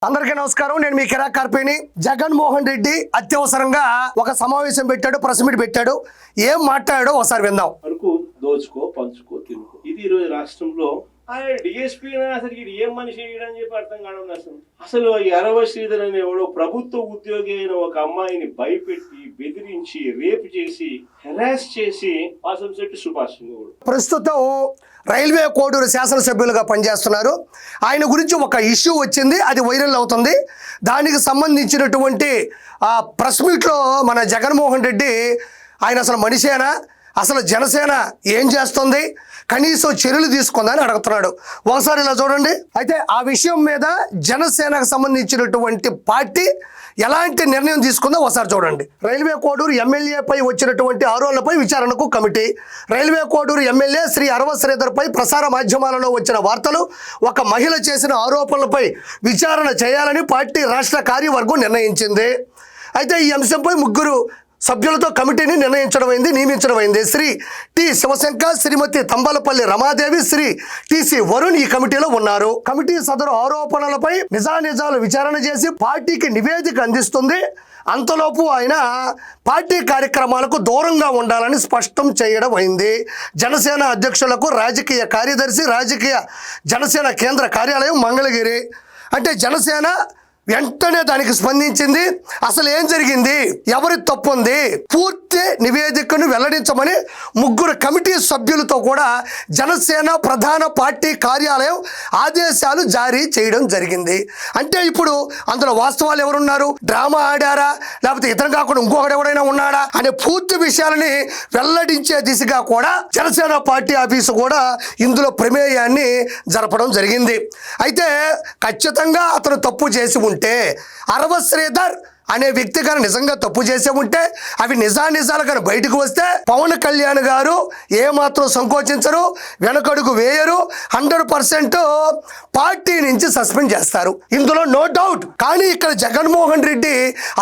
అందరికీ నమస్కారం. నేను మీ కిరా కార్పేని. జగన్మోహన్ రెడ్డి అత్యవసరంగా ఒక సమావేశం పెట్టాడు, ప్రెస్ మీట్ పెట్టాడు. ఏం మాట్లాడాడో ఒకసారి విందాం. వరకు దోచుకో, పంచుకో, తినుకో. ఇది ఈరోజు రాష్ట్రంలో ఆయన డిఎస్పీ అసలు ఇది ఏం మనిషి అని చెప్పి అర్థం కావడం. అసలు ఎరవ శ్రీధర్ అనేవాడు ప్రభుత్వ ఉద్యోగి అయిన ఒక అమ్మాయిని భయపెట్టి, బెదిరించి, రేపు చేసి, హెరాస్ చేసి వాసంశెట్టి సుభాష్ ప్రస్తుతం రైల్వే కోడూరు శాసనసభ్యులుగా పనిచేస్తున్నారు. ఆయన గురించి ఒక ఇష్యూ వచ్చింది, అది వైరల్ అవుతుంది. దానికి సంబంధించినటువంటి ప్రెస్ మీట్లో మన జగన్మోహన్ రెడ్డి ఆయన అసలు మనిషేనా, అసలు జనసేన ఏం చేస్తుంది, కనీసం చర్యలు తీసుకుందని అడుగుతున్నాడు. ఒకసారి ఇలా చూడండి. అయితే ఆ విషయం మీద జనసేనకు సంబంధించినటువంటి పార్టీ ఎలాంటి నిర్ణయం తీసుకుందో ఒకసారి చూడండి. రైల్వే కోడూరు ఎమ్మెల్యేపై వచ్చినటువంటి ఆరోపణలపై విచారణకు committee. Railway Koduru MLA Shri Arava శ్రీధర్పై ప్రసార మాధ్యమాలలో వచ్చిన వార్తలు, ఒక మహిళ చేసిన ఆరోపణలపై విచారణ చేయాలని పార్టీ రాష్ట్ర కార్యవర్గం నిర్ణయించింది. అయితే ఈ అంశంపై ముగ్గురు సభ్యులతో కమిటీని నియమించడమైంది. శ్రీ టి శివశంకర్, శ్రీమతి తంబాలపల్లి రమాదేవి, శ్రీ టిసి వరుణ్ ఈ కమిటీలో ఉన్నారు. కమిటీ సదరు ఆరోపణలపై నిజాలు విచారణ చేసి పార్టీకి నివేదిక అందిస్తుంది. అంతలోపు ఆయన పార్టీ కార్యక్రమాలకు దూరంగా ఉండాలని స్పష్టం చేయడం అయింది. జనసేన అధ్యక్షులకు రాజకీయ కార్యదర్శి, జనసేన కేంద్ర కార్యాలయం మంగళగిరి. అంటే జనసేన వెంటనే దానికి స్పందించింది. అసలు ఏం జరిగింది, ఎవరి తప్పు ఉంది, పూర్తి నివేదికను వెల్లడించమని ముగ్గురు కమిటీ సభ్యులతో కూడా జనసేన ప్రధాన పార్టీ కార్యాలయం ఆదేశాలు జారీ చేయడం జరిగింది. అంటే ఇప్పుడు అందులో వాస్తవాలు ఎవరున్నారు, డ్రామా ఆడారా, లేకపోతే ఇతను కాకుండా ఇంకొకటి ఎవరైనా ఉన్నాడా అనే పూర్తి విషయాలని వెల్లడించే దిశగా కూడా జనసేన పార్టీ ఆఫీసు కూడా ఇందులో ప్రమేయాన్ని జరపడం జరిగింది. అయితే ఖచ్చితంగా అతను తప్పు చేసి ఉంటే, అరవ శ్రీధర్ అనే వ్యక్తి కానీ నిజంగా తప్పు చేసే ఉంటే, అవి నిజాలు కానీ బయటకు వస్తే పవన్ కళ్యాణ్ గారు ఏమాత్రం సంకోచించరు, వెనకడుగు వేయరు, 100% పార్టీ నుంచి సస్పెండ్ చేస్తారు. ఇందులో నో డౌట్. కానీ ఇక్కడ జగన్మోహన్ రెడ్డి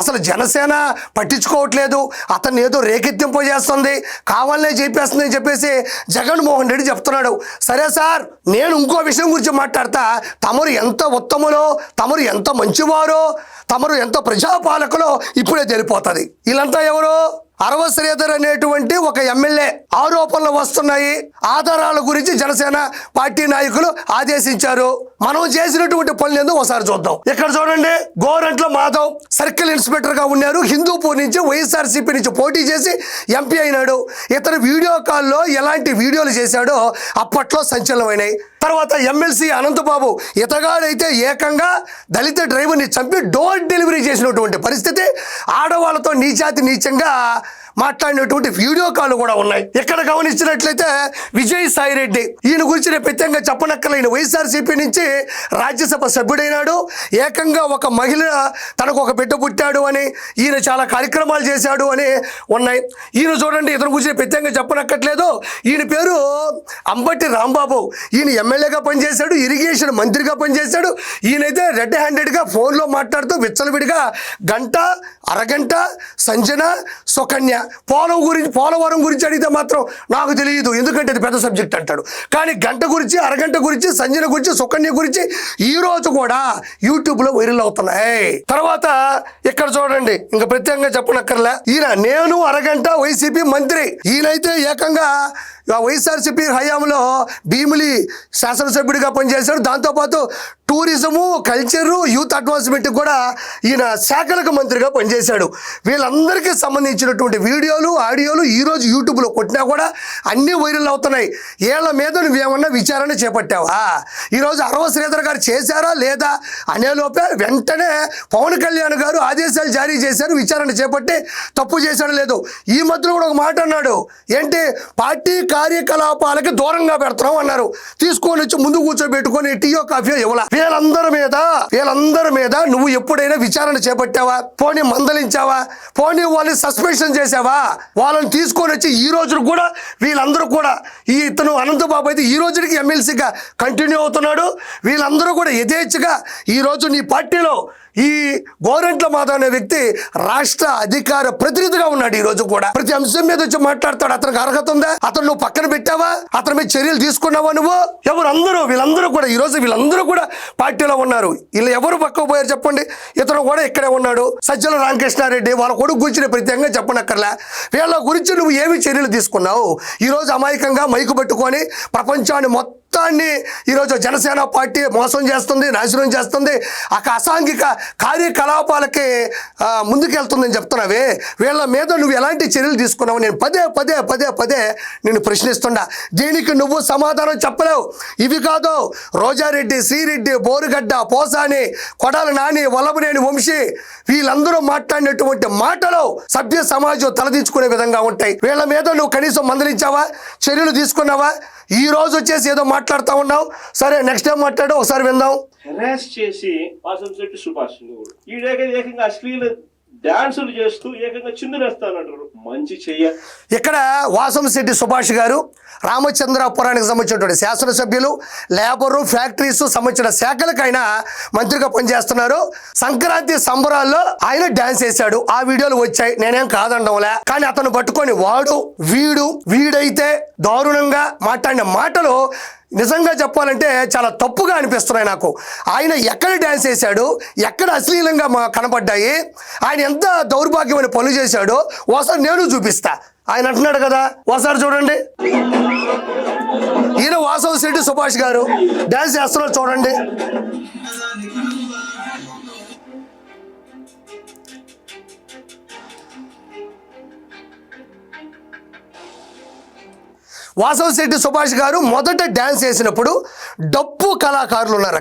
అసలు జనసేన పట్టించుకోవట్లేదు, అతన్ని ఏదో రేకెత్తింపు చేస్తుంది, కావాలనే చెప్పేస్తుంది అని చెప్పేసి జగన్మోహన్ రెడ్డి చెప్తున్నాడు. సరే సార్, నేను ఇంకో విషయం గురించి మాట్లాడతా. తమరు ఎంత ఉత్తములో, తమరు ఎంత మంచివారో, తమరు ఎంత ప్రజాపాలకులో ఇప్పుడే తెలిపోతుంది. వీళ్ళంతా ఎవరు? అరవ శ్రీధర్ అనేటువంటి ఒక ఎమ్మెల్యే. ఆరోపణలు వస్తున్నాయి, ఆధారాల గురించి జనసేన పార్టీ నాయకులు ఆదేశించారు. మనం చేసినటువంటి పనులు ఏందో ఒకసారి చూద్దాం. ఇక్కడ చూడండి, గోరంట్ల మాధవ్ సర్కిల్ ఇన్స్పెక్టర్ గా ఉన్నారు. హిందూపూర్ నుంచి వైఎస్ఆర్సీపీ నుంచి పోటీ చేసి ఎంపీ అయినాడు. ఇతను వీడియో కాల్లో ఎలాంటి వీడియోలు చేశాడో అప్పట్లో సంచలనమైనాయి. తర్వాత ఎమ్మెల్సీ అనంతబాబు, ఇతగాడైతే ఏకంగా దళిత డ్రైవర్ని చంపి డోర్ డెలివరీ చేసినటువంటి పరిస్థితి, ఆడవాళ్ళతో నీచంగా మాట్లాడినటువంటి వీడియో కాల్ కూడా ఉన్నాయి. ఇక్కడ గమనించినట్లయితే విజయసాయి రెడ్డి, ఈయన గురించి నేను ప్రత్యేకంగా చెప్పనక్కర్లేని వైఎస్ఆర్సీపీ నుంచి రాజ్యసభ సభ్యుడైనాడు. ఏకంగా ఒక మహిళ తనకు ఒక బిడ్డ పుట్టాడు అని, ఈయన చాలా కార్యక్రమాలు చేశాడు అని ఉన్నాయి. ఈయన చూడండి, ఇతని గురించి ప్రత్యేకంగా చెప్పనక్కర్లేదు. ఈయన పేరు అంబటి రాంబాబు. ఈయన ఎమ్మెల్యేగా పనిచేశాడు, ఇరిగేషన్ మంత్రిగా పనిచేశాడు. ఈయనైతే రెడ్ హ్యాండెడ్గా ఫోన్లో మాట్లాడుతూ విచ్చలవిడిగా గంట, అరగంట సంజన, సుకన్య, పోలవరం గురించి అడిగితే మాత్రం నాకు తెలియదు, ఎందుకంటే అది పెద్ద సబ్జెక్ట్ అంటాడు. కానీ గంట గురించి, అరగంట గురించి, సంజన గురించి, సుకన్య గురించి ఈ రోజు కూడా యూట్యూబ్లో వైరల్ అవుతున్నాయి. తర్వాత ఇక్కడ చూడండి, ఇంకా ప్రత్యేకంగా చెప్పనక్కర్లే, ఈయన నేను అరగంట వైసీపీ మంత్రి. ఈయనైతే ఏకంగా వైఎస్ఆర్సీపీ హయాంలో భీమిలి శాసనసభ్యుడిగా పనిచేశాడు. దాంతోపాటు టూరిజము, కల్చరు, యూత్ అడ్వాన్స్మెంట్ కూడా ఈయన శాఖలకు మంత్రిగా పనిచేశాడు. వీళ్ళందరికీ సంబంధించినటువంటి వీడియోలు, ఆడియోలు ఈరోజు యూట్యూబ్లో కొట్టినా కూడా అన్నీ వైరల్ అవుతున్నాయి. వీళ్ళ మీద నువ్వేమన్నా విచారణ చేపట్టావా? ఈరోజు అరవ శ్రీధర్ గారు చేశారా లేదా అనేలోపే వెంటనే పవన్ కళ్యాణ్ గారు ఆదేశాలు జారీ చేశారు, విచారణ చేపట్టి తప్పు చేశాడో లేదు. ఈ మధ్యలో కూడా ఒక మాట అన్నాడు, ఏంటి పార్టీ కార్యకలాపాలకి దూరంగా పెడతాం అన్నారు. తీసుకొని వచ్చి ముందు కూర్చోబెట్టుకొని టీయో కాఫీయో ఇవ్వాల. వీళ్ళందరి మీద నువ్వు ఎప్పుడైనా విచారణ చేపట్టావా? పోనీ మందలించావా? పోనీ వాళ్ళని సస్పెన్షన్ చేసావా? వాళ్ళని తీసుకొని వచ్చి ఈ రోజు కూడా వీళ్ళందరూ కూడా ఇతను అనంతబాబు అయితే ఈ రోజుకి ఎమ్మెల్సీగా కంటిన్యూ అవుతున్నాడు. వీళ్ళందరూ కూడా యథేచ్ఛగా ఈరోజు నీ పార్టీలో ఈ గోరంట్ల మాధవ్ అనే వ్యక్తి రాష్ట్ర అధికార ప్రతినిధిగా ఉన్నాడు. ఈ రోజు కూడా ప్రతి అంశం మీద వచ్చి మాట్లాడతాడు. అతనికి అర్హత ఉందా? అతను నువ్వు పక్కన పెట్టావా? అతని మీద చర్యలు తీసుకున్నావా నువ్వు? ఎవరు వీళ్ళందరూ కూడా ఈ రోజు వీళ్ళందరూ కూడా పార్టీలో ఉన్నారు. వీళ్ళు ఎవరు పక్కకు పోయారు చెప్పండి? ఇతను కూడా ఇక్కడే ఉన్నాడు. సజ్జల రామకృష్ణారెడ్డి వాళ్ళ కొడుకు గురించి ప్రత్యేకంగా చెప్పనక్కర్లే. వీళ్ళ గురించి నువ్వు ఏమి చర్యలు తీసుకున్నావు? ఈరోజు అమాయకంగా మైకు పట్టుకొని ప్రపంచాన్ని మొత్తాన్ని ఈరోజు జనసేన పార్టీ మోసం చేస్తుంది, నాశనం చేస్తుంది, అసాంఘిక కార్యకలాపాలకి ముందుకెళ్తుందని చెప్తున్నావే. వీళ్ళ మీద నువ్వు ఎలాంటి చర్యలు తీసుకున్నావు? నేను పదే నేను ప్రశ్నిస్తున్నా. దీనికి నువ్వు సమాధానం చెప్పలేవు. ఇవి కాదు, రోజారెడ్డి, శ్రీరెడ్డి, బోరుగడ్డ, పోసాని, కొడాల నాని, వల్లభనేని వంశీ వీళ్ళందరూ మాట్లాడినటువంటి మాటలు సభ్య సమాజం తలదించుకునే విధంగా ఉంటాయి. వీళ్ళ మీద నువ్వు కనీసం మందలించావా? చర్యలు తీసుకున్నావా? ఈ రోజు వచ్చేసి ఏదో మాట్లాడుతూ ఉన్నావు. సరే, నెక్స్ట్ టైం మాట్లాడు, ఒకసారి విందాం. హెరాస్ చేసి వాసంశెట్టి సుభాష్ ఏకంగా అశ్లీల డాన్సులు చేస్తూ ఏకంగా చిందులేస్తానంటారు. మంచి చెయ్య. ఇక్కడ వాసంశెట్టి సుభాష్ గారు రామచంద్రాపురానికి సంబంధించినటువంటి శాసనసభ్యులు, లేబరు, ఫ్యాక్టరీస్ సంబంధించిన శాఖలకు ఆయన మంత్రిగా పనిచేస్తున్నారు. సంక్రాంతి సంబరాల్లో ఆయన డాన్స్ చేశాడు. ఆ వీడియోలు వచ్చాయి, నేనేం కాదండంలే. కానీ అతను పట్టుకొని వీడైతే దారుణంగా మాట్లాడిన మాటలు నిజంగా చెప్పాలంటే చాలా తప్పుగా అనిపిస్తున్నాయి నాకు. ఆయన ఎక్కడ డ్యాన్స్ చేశాడు, ఎక్కడ అశ్లీలంగా కనపడ్డాయి, ఆయన ఎంత దౌర్భాగ్యమైన పనులు చేశాడో ఒకసారి నేను చూపిస్తా. ఆయన అంటున్నాడు కదా, ఒకసారి చూడండి. ఈయన వాసంశెట్టి సుభాష్ గారు డ్యాన్స్ చేస్తున్నారు, చూడండి. వాసంశెట్టి సుభాష్ గారు మొదట డ్యాన్స్ చేసినప్పుడు డప్పు కళాకారులు ఉన్నారు.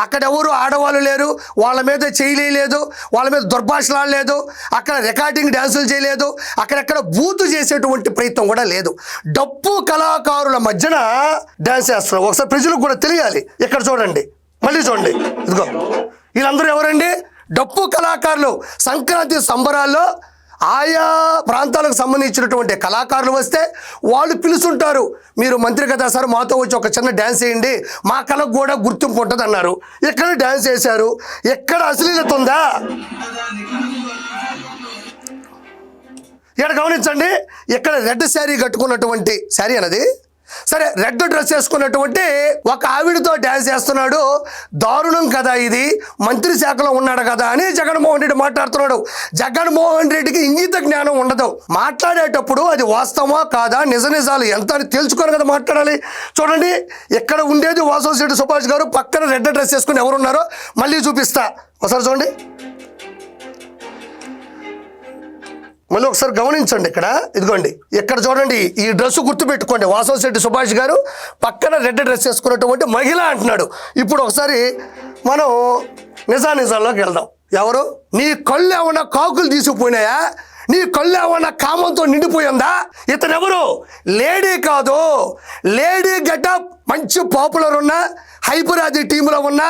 అక్కడ ఎవరు ఆడవాళ్ళు లేరు, వాళ్ళ మీద చేయలేదు, వాళ్ళ మీద దుర్భాషలాడలేదు, అక్కడ రికార్డింగ్ డ్యాన్సులు చేయలేదు, అక్కడెక్కడ బూతు చేసేటువంటి ప్రయత్నం కూడా లేదు. డప్పు కళాకారుల మధ్యన డ్యాన్స్ చేస్తున్నారు. ఒకసారి ప్రజలకు కూడా తెలియాలి. ఇక్కడ చూడండి, మళ్ళీ చూడండి. ఇదిగో వీళ్ళందరూ ఎవరండి? డప్పు కళాకారులు. సంక్రాంతి సంబరాల్లో ఆయా ప్రాంతాలకు సంబంధించినటువంటి కళాకారులు వస్తే వాళ్ళు పిలుచుంటారు. మీరు మంత్రి కదా సార్, మాతో వచ్చి ఒక చిన్న డ్యాన్స్ చేయండి, మా కళకు కూడా గుర్తింపు ఉంటుంది అన్నారు. ఎక్కడ డ్యాన్స్ చేశారు? ఎక్కడ అశ్లీలత ఉందా? ఇక్కడ గమనించండి. ఇక్కడ రెడ్ శారీ కట్టుకున్నటువంటి శారీ అన్నది సరే, రెడ్ డ్రెస్ వేసుకున్నటువంటి ఒక ఆవిడతో డ్యాన్స్ చేస్తున్నాడు. దారుణం కదా ఇది, మంత్రి శాఖలో ఉన్నాడు కదా అని జగన్మోహన్ రెడ్డి మాట్లాడుతున్నాడు. జగన్మోహన్ రెడ్డికి ఇంగిత జ్ఞానం ఉండదు. మాట్లాడేటప్పుడు అది వాస్తవమా కాదా, నిజాలు ఎంత అని తెలుసుకొని కదా మాట్లాడాలి. చూడండి, ఇక్కడ ఉండేది వాసంశెట్టి సుభాష్ గారు, పక్కన రెడ్ డ్రెస్ వేసుకుని ఎవరున్నారో మళ్ళీ చూపిస్తా. ఒకసారి చూడండి, మళ్ళీ ఒకసారి గమనించండి. ఇదిగోండి, ఇక్కడ చూడండి, ఈ డ్రెస్ గుర్తుపెట్టుకోండి. వాసంశెట్టి సుభాష్ గారు పక్కన రెడ్ డ్రెస్ వేసుకున్నటువంటి మహిళ అంటున్నాడు. ఇప్పుడు ఒకసారి మనం నిజాల్లోకి వెళ్దాం. ఎవరు? నీ కళ్ళు ఏమన్నా కాకులు తీసుకుపోయినాయా? నీ కళ్ళు ఏమన్నా కామంతో నిండిపోయిందా? ఇతను ఎవరు? లేడీ కాదు, లేడీ గెటప్, మంచి పాపులర్ ఉన్న హైపరాది టీంలో ఉన్న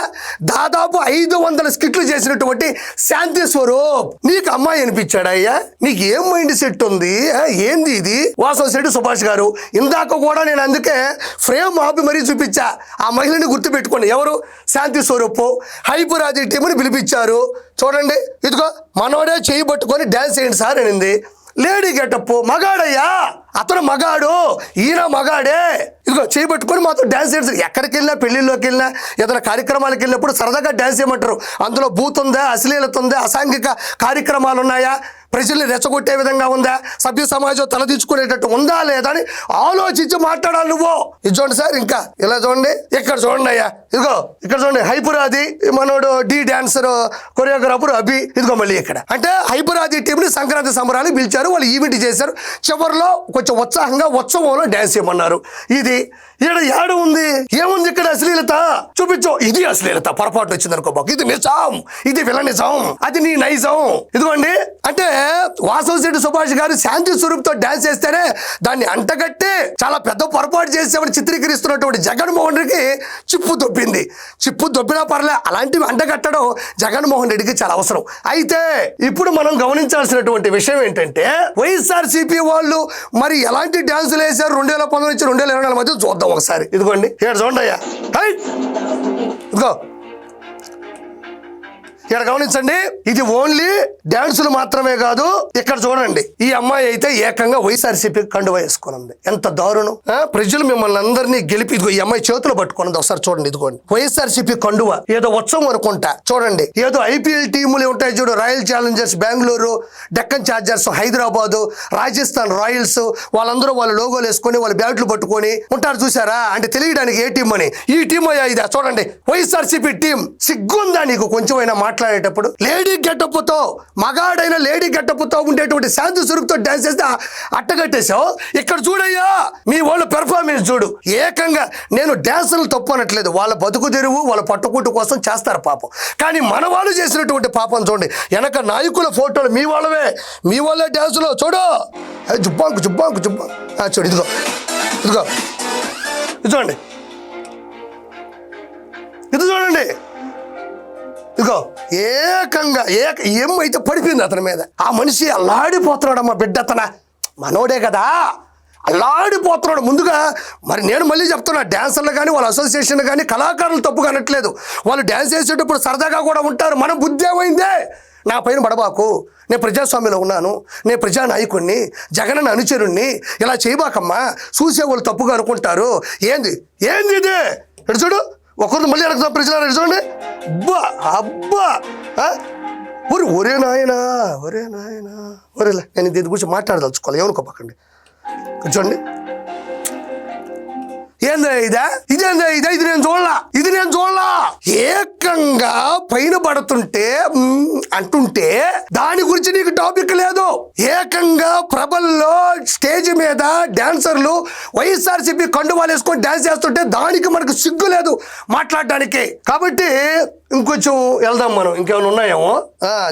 దాదాపు 500 స్కిట్లు చేసినటువంటి శాంతి స్వరూప్ నీకు అమ్మాయి అనిపించాడా? అయ్యా, నీకు ఏం మైండ్ సెట్ ఉంది? ఏంది ఇది? వాసంశెట్టి సుభాష్ గారు ఇందాక కూడా నేను అందుకే ఫ్రేమ్ ఆపి మరీ చూపించా. ఆ మహిళని గుర్తుపెట్టుకోండి. ఎవరు? శాంతి స్వరూప్. హైపరాది టీంని పిలిపించారు. చూడండి, ఇదిగో మనోడే చేయి పట్టుకొని డ్యాన్స్ చేయండి సార్ అనింది. లేడీ గెటప్, మగాడయ్యా, అతను మగాడు, ఈయన మగాడే. ఇదిగో చేయబట్టుకొని మాతో డ్యాన్స్ చేస్తారు. ఎక్కడికి వెళ్ళినా, పెళ్లిళ్ళలోకి వెళ్ళినా, ఏదైనా కార్యక్రమాలకు వెళ్ళినప్పుడు సరదాగా డ్యాన్స్ చేయమంటారు. అందులో బూత్ ఉందా, అశ్లీలత ఉందా, అసాంఘిక కార్యక్రమాలు ఉన్నాయా, ప్రజల్ని రెచ్చగొట్టే విధంగా ఉందా, సభ్య సమాజం తలదించుకునేటట్టు ఉందా లేదా అని ఆలోచించి మాట్లాడాలి నువ్వు. ఇది చూడండి సార్, ఇంకా ఇలా చూడండి, ఇక్కడ చూడండి అయ్యా, ఇదిగో ఇక్కడ చూడండి, హైపరాది మనోడు డి డాన్సర్ కొరియోగ్రాఫర్ అభి. ఇదిగో మళ్ళీ ఇక్కడ అంటే హైపరాది టీంని సంక్రాంతి సంబరాలకు పిలిచారు, వాళ్ళు ఈవెంట్ చేశారు. చివరిలో కొంచెం ఉత్సాహంగా ఉత్సవంలో డ్యాన్స్ చేయమన్నారు. ఇది ఈడ ఏడ ఉంది, ఏముంది ఇక్కడ అశ్లీలత చూపించు. ఇది అశ్లీలత, పొరపాటు వచ్చింది అనుకో బాబు, ఇది నిజం, ఇది విలనిజం, అది నీ నైజం. ఇదిగోండి, అంటే వాసవశెట్టి సుభాష్ గారు శాంతి స్వరూప్తో డాన్స్ చేస్తేనే దాన్ని అంటగట్టి చాలా పెద్ద పొరపాటు చేసేవాడు చిత్రీకరిస్తున్నటువంటి జగన్మోహన్ రెడ్డికి చిప్పు దొబ్బింది. చిప్పు దొబ్బినా పర్లే, అలాంటివి అంటగట్టడం జగన్మోహన్ రెడ్డికి చాలా అవసరం. అయితే ఇప్పుడు మనం గమనించాల్సినటువంటి విషయం ఏంటంటే, వైఎస్ఆర్సీపీ వాళ్ళు మరి ఎలాంటి డాన్సులు వేశారు 2019 నుంచి 2024 మధ్య చూద్దాం ఒకసారి. ఇదిగోండి ఇక్కడ చూడండి అయ్యా, ఇదిగో ఇక్కడ గమనించండి. ఇది ఓన్లీ డాన్సులు మాత్రమే కాదు, ఇక్కడ చూడండి ఈ అమ్మాయి అయితే ఏకంగా వైఎస్ఆర్సీపీ కండువా వేసుకున్నది. ఎంత దారుణం! ప్రజలు మిమ్మల్ని అందరినీ గెలిపి, ఇదిగో ఈ అమ్మాయి చేతులు పట్టుకున్నది ఒకసారి చూడండి. ఇదిగోండి వైఎస్ఆర్సీపీ కండువా, ఏదో ఉత్సవం అనుకుంటా. చూడండి, ఏదో ఐపీఎల్ టీములు ఉంటాయి చూడు, royal Challengers Bengaluru, Deccan chargers Hyderabad, Rajasthan Royals, వాళ్ళందరూ వాళ్ళ లోగోలు వేసుకొని వాళ్ళ బ్యాట్లు పట్టుకొని ఉంటారు చూసారా, అంటే తెలియడానికి ఏ టీం అని. ఈ టీం అయ్యా ఇదా, చూడండి వైఎస్ఆర్సీపీ టీం. సిగ్గుందా నీకు కొంచెమైనా మాట్లాడేటప్పుడు? లేడీ గెటప్తో, మగాడైన లేడీ గెటప్తో ఉండేటువంటి శాంతి స్వరూప్తో డాన్స్ చేస్తే అట్టగట్టేశావు. ఇక్కడ చూడయ్యా మీ వాళ్ళ పెర్ఫార్మెన్స్ చూడు. ఏకంగా నేను డాన్సులు తప్పు అనట్లేదు, వాళ్ళ బతుకు తెరువు వాళ్ళ పట్టుకుంటు కోసం చేస్తారు పాపం. కానీ మన వాళ్ళు చేసినటువంటి పాపం చూడండి, వెనక నాయకుల ఫోటోలు మీ వాళ్ళవే, మీ వాళ్ళే డాన్సులో చూడు. జుబ్బాంకు జుబ్బాంకు జుబ్బా చూడు, ఇదిగో ఇదిగో ఇది చూడండి, ఇది చూడండి, ఇదిగో ఏకంగా ఏమైతే పడిపోయింది అతని మీద. ఆ మనిషి అల్లాడిపోతున్నాడు. అమ్మ బిడ్డ అతన మనోడే కదా, అల్లాడిపోతున్నాడు. ముందుగా మరి నేను మళ్ళీ చెప్తున్నా, డ్యాన్సర్లు కానీ వాళ్ళ అసోసియేషన్ కానీ కళాకారులు తప్పుగా అనట్లేదు, వాళ్ళు డ్యాన్స్ చేసేటప్పుడు సరదాగా కూడా ఉంటారు. మన బుద్ధి ఏమైందే, నా పైన పడబాకు, నేను ప్రజాస్వామ్యంలో ఉన్నాను, నేను ప్రజానాయకుడిని, జగనన్న అనుచరుణ్ణి, ఇలా చేయబాకమ్మా, చూసేవాళ్ళు తప్పుగా అనుకుంటారు. ఏంది ఏంది ఇది, ఎడు చూడు, ఒకరిని మళ్ళీ అడుగుతాం ప్రజలు చూడండి. అబ్బా అబ్బా ఒరే నాయనా, ఒరే నాయనా, ఒరేలా, నేను దీని గురించి మాట్లాడదలుచుకోవాలి, ఏమనుకోపకండి. చూడండి ఏందా ఇదా, ఇదేందా ఇదా, ఇది నేను చూడలా. ఏకంగా పైన పడుతుంటే అంటుంటే దాని గురించి నీకు టాపిక్ లేదు. ఏకంగా ప్రభల్లో స్టేజ్ మీద డాన్సర్లు వైఎస్ఆర్సీపీ కండువాలు వేసుకొని డాన్స్ చేస్తుంటే దానికి మనకు సిగ్గు లేదు మాట్లాడడానికి. కాబట్టి ఇంకొంచెం వెళ్దాం మనం, ఇంకేమైనా ఉన్నాయేమో.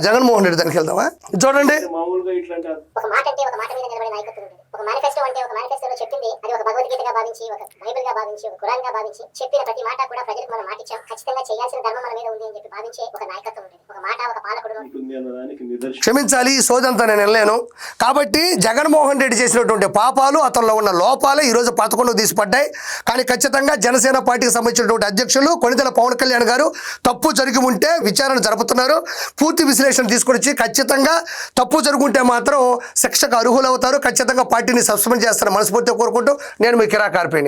జగన్మోహన్ రెడ్డి దానికి వెళ్దామా? చూడండి, మామూలుగా ఇట్లాంటి ఒక మాట అంటే ఒక మాట మీద నిలబడే నాయకత్వం ఉంది. ఒక మేనిఫెస్టో అంటే ఒక మేనిఫెస్టోలో చెప్పింది అది ఒక భగవద్గీతగా భావించి, ఒక బైబిల్ గా భావించి, ఒక ఖురాన్ గా భావించి చెప్పిన ప్రతి మాట కూడా ప్రజలకు మనం మాటిచ్చాం, ఖచ్చితంగా చేయాల్సిన ధర్మం మన మీద ఉంది అని చెప్పి భావించే ఒక నాయకత్వం ఉంటుంది. ఒక మాట ఒక పాలకుడు ఉంటుంది అన్నదానికి నిదర్శనం. క్షమించాలి, ఈ సోదంతా నేను వెళ్ళలేను. కాబట్టి జగన్మోహన్ రెడ్డి చేసినటువంటి పాపాలు, అతనిలో ఉన్న లోపాలు ఈరోజు 11 తీసిపడ్డాయి. కానీ ఖచ్చితంగా జనసేన పార్టీకి సంబంధించినటువంటి అధ్యక్షులు కొణిదెల పవన్ కళ్యాణ్ గారు తప్పు జరిగి ఉంటే విచారణ జరుపుతున్నారు. పూర్తి విశ్లేషణ తీసుకొని వచ్చి ఖచ్చితంగా తప్పు జరుగుంటే మాత్రం శిక్షకు అర్హులవుతారు. ఖచ్చితంగా పార్టీని సస్పెండ్ చేస్తారని మనస్ఫూర్తిగా కోరుకుంటూ నేను మీ కిరా కార్పేని.